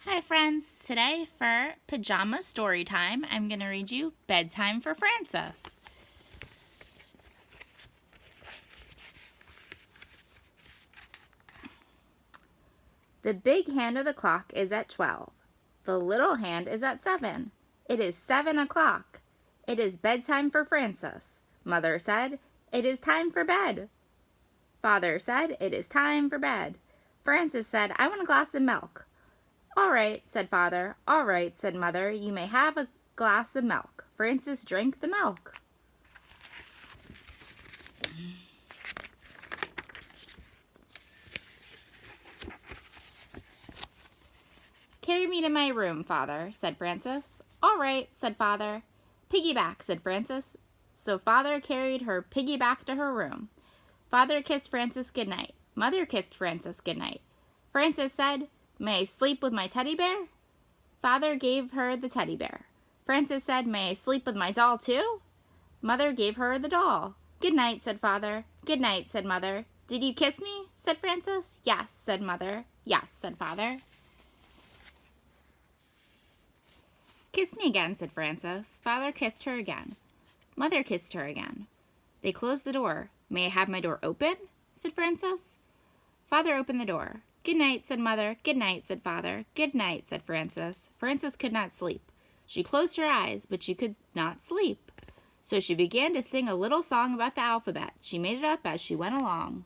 Hi friends, today for Pajama Story Time, I'm going to read you Bedtime for Frances. The big hand of the clock is at 12. The little hand is at 7. It is 7 o'clock. It is bedtime for Frances. Mother said, "It is time for bed." Father said, "It is time for bed." Frances said, "I want a glass of milk." "All right," said Father. "All right," said Mother. "You may have a glass of milk." Frances drank the milk. "Carry me to my room, Father," said Frances. "All right," said Father. "Piggyback," said Frances. So Father carried her piggyback to her room. Father kissed Frances goodnight. Mother kissed Frances goodnight. Frances said, "May I sleep with my teddy bear?" Father gave her the teddy bear. Frances said, "May I sleep with my doll too?" Mother gave her the doll. "Good night," said Father. "Good night," said Mother. "Did you kiss me?" said Frances. "Yes," said Mother. "Yes," said Father. "Kiss me again," said Frances. Father kissed her again. Mother kissed her again. They closed the door. "May I have my door open?" said Frances. Father opened the door. "Good night," said Mother. "Good night," said Father. "Good night," said Frances. Frances could not sleep. She closed her eyes, but she could not sleep. So she began to sing a little song about the alphabet. She made it up as she went along.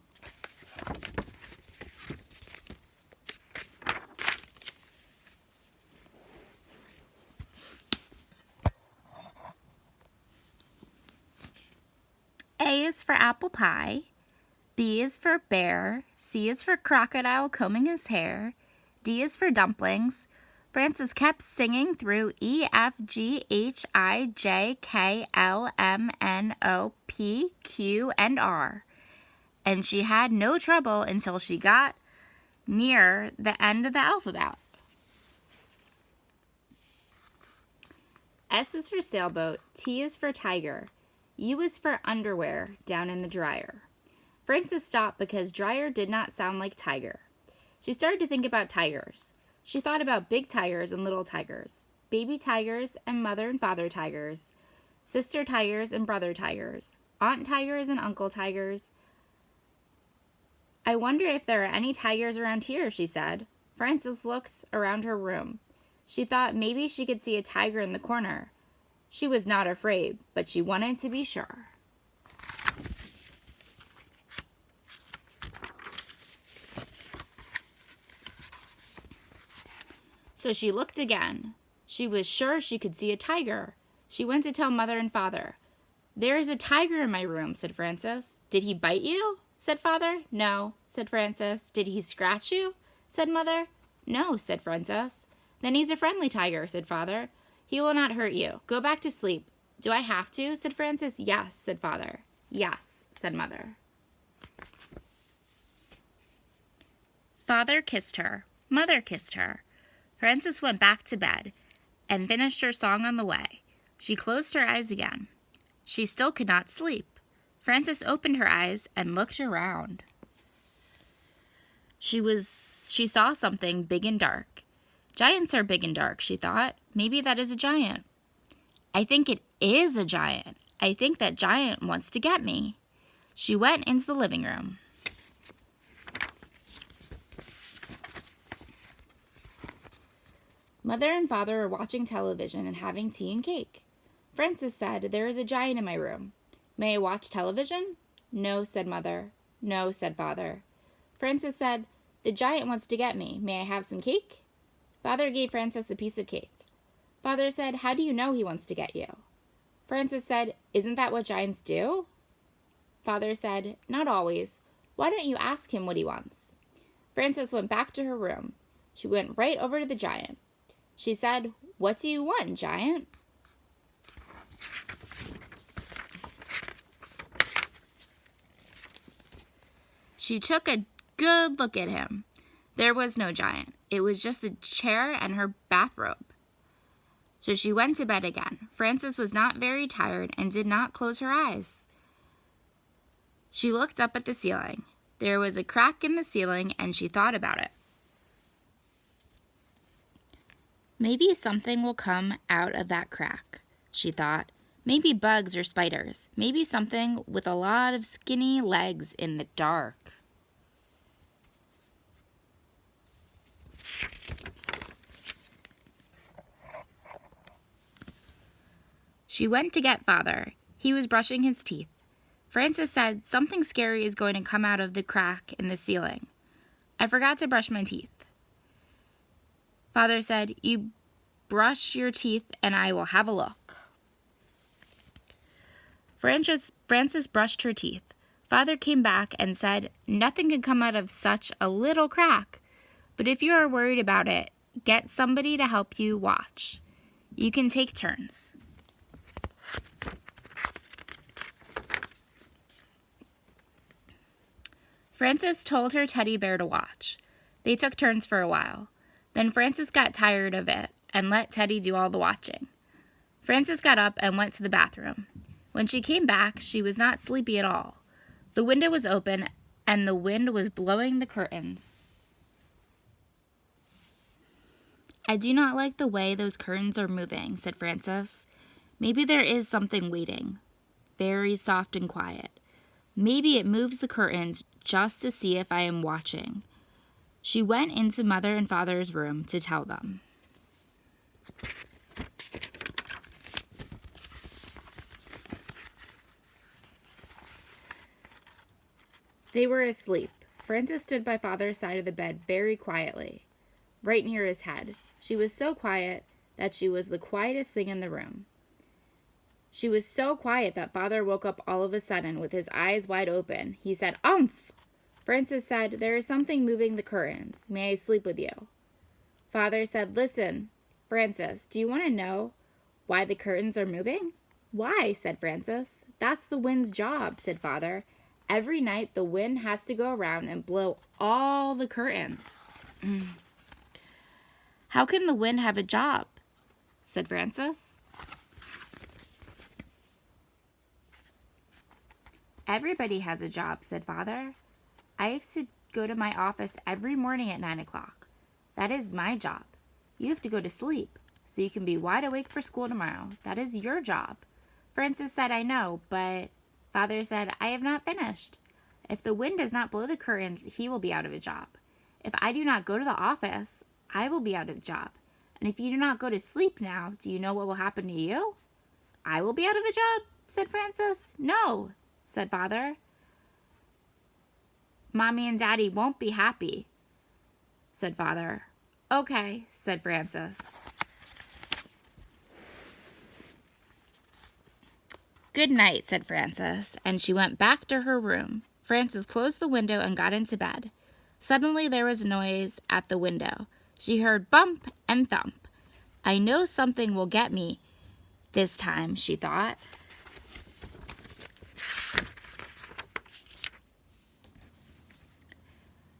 A is for apple pie. B is for bear. C is for crocodile combing his hair. D is for dumplings. Frances kept singing through E, F, G, H, I, J, K, L, M, N, O, P, Q, and R. And she had no trouble until she got near the end of the alphabet. S is for sailboat. T is for tiger. U is for underwear down in the dryer. Frances stopped because dryer did not sound like tiger. She started to think about tigers. She thought about big tigers and little tigers, baby tigers and mother and father tigers, sister tigers and brother tigers, aunt tigers and uncle tigers. "I wonder if there are any tigers around here," she said. Frances looked around her room. She thought maybe she could see a tiger in the corner. She was not afraid, but she wanted to be sure. So she looked again. She was sure she could see a tiger. She went to tell Mother and Father. "There is a tiger in my room," said Frances. "Did he bite you?" said Father. "No," said Frances. "Did he scratch you?" said Mother. "No," said Frances. "Then he's a friendly tiger," said Father. "He will not hurt you. Go back to sleep." "Do I have to?" said Frances. "Yes," said Father. "Yes," said Mother. Father kissed her. Mother kissed her. Frances went back to bed and finished her song on the way. She closed her eyes again. She still could not sleep. Frances opened her eyes and looked around. She saw something big and dark. Giants are big and dark, she thought. Maybe that is a giant. "I think it is a giant. I think that giant wants to get me." She went into the living room. Mother and Father were watching television and having tea and cake. Frances said, "There is a giant in my room. May I watch television?" "No," said Mother. "No," said Father. Frances said, "The giant wants to get me. May I have some cake?" Father gave Frances a piece of cake. Father said, "How do you know he wants to get you?" Frances said, "Isn't that what giants do?" Father said, "Not always. Why don't you ask him what he wants?" Frances went back to her room. She went right over to the giant. She said, "What do you want, giant?" She took a good look at him. There was no giant. It was just the chair and her bathrobe. So she went to bed again. Frances was not very tired and did not close her eyes. She looked up at the ceiling. There was a crack in the ceiling and she thought about it. Maybe something will come out of that crack, she thought. Maybe bugs or spiders. Maybe something with a lot of skinny legs in the dark. She went to get Father. He was brushing his teeth. Frances said, "Something scary is going to come out of the crack in the ceiling. I forgot to brush my teeth." Father said, "You brush your teeth and I will have a look." Frances brushed her teeth. Father came back and said, "Nothing can come out of such a little crack. But if you are worried about it, get somebody to help you watch. You can take turns." Frances told her teddy bear to watch. They took turns for a while. Then Frances got tired of it and let Teddy do all the watching. Frances got up and went to the bathroom. When she came back, she was not sleepy at all. The window was open and the wind was blowing the curtains. "I do not like the way those curtains are moving," said Frances. "Maybe there is something waiting, very soft and quiet. Maybe it moves the curtains just to see if I am watching." She went into Mother and Father's room to tell them. They were asleep. Frances stood by Father's side of the bed very quietly, right near his head. She was so quiet that she was the quietest thing in the room. She was so quiet that Father woke up all of a sudden with his eyes wide open. He said, "Umph!" Frances said, "There is something moving the curtains. May I sleep with you?" Father said, "Listen, Frances, do you want to know why the curtains are moving?" "Why?" said Frances. "That's the wind's job," said Father. "Every night the wind has to go around and blow all the curtains." "How can the wind have a job?" said Frances. "Everybody has a job," said Father. "I have to go to my office every morning at 9 o'clock. That is my job. You have to go to sleep so you can be wide awake for school tomorrow. That is your job." Frances said, "I know, but..." Father said, "I have not finished. If the wind does not blow the curtains, he will be out of a job. If I do not go to the office, I will be out of a job. And if you do not go to sleep now, do you know what will happen to you?" "I will be out of a job," said Frances. "No," said Father. "Mommy and Daddy won't be happy," said Father. "Okay," said Frances. "Good night," said Frances, and she went back to her room. Frances closed the window and got into bed. Suddenly there was a noise at the window. She heard bump and thump. "I know something will get me this time," she thought.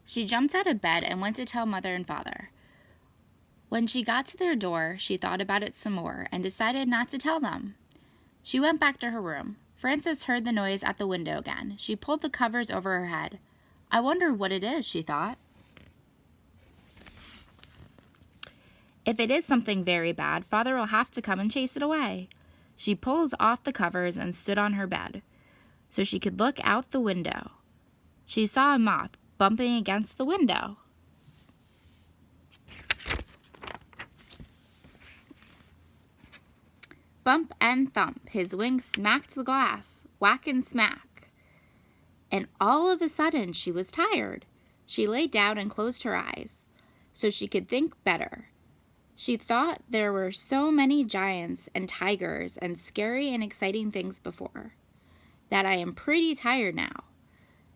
She jumped out of bed and went to tell Mother and Father. When she got to their door, she thought about it some more and decided not to tell them. She went back to her room. Frances heard the noise at the window again. She pulled the covers over her head. "I wonder what it is," she thought. "If it is something very bad, Father will have to come and chase it away." She pulled off the covers and stood on her bed so she could look out the window. She saw a moth bumping against the window. Bump and thump, his wings smacked the glass, whack and smack. And all of a sudden she was tired. She lay down and closed her eyes so she could think better. She thought there were so many giants and tigers and scary and exciting things before, that I am pretty tired now.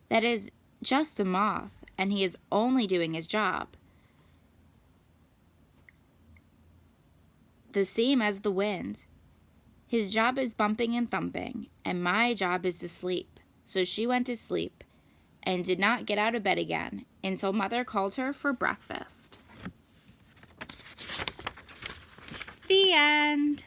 That is just a moth, and he is only doing his job. The same as the wind. His job is bumping and thumping, and my job is to sleep. So she went to sleep and did not get out of bed again until Mother called her for breakfast. The end.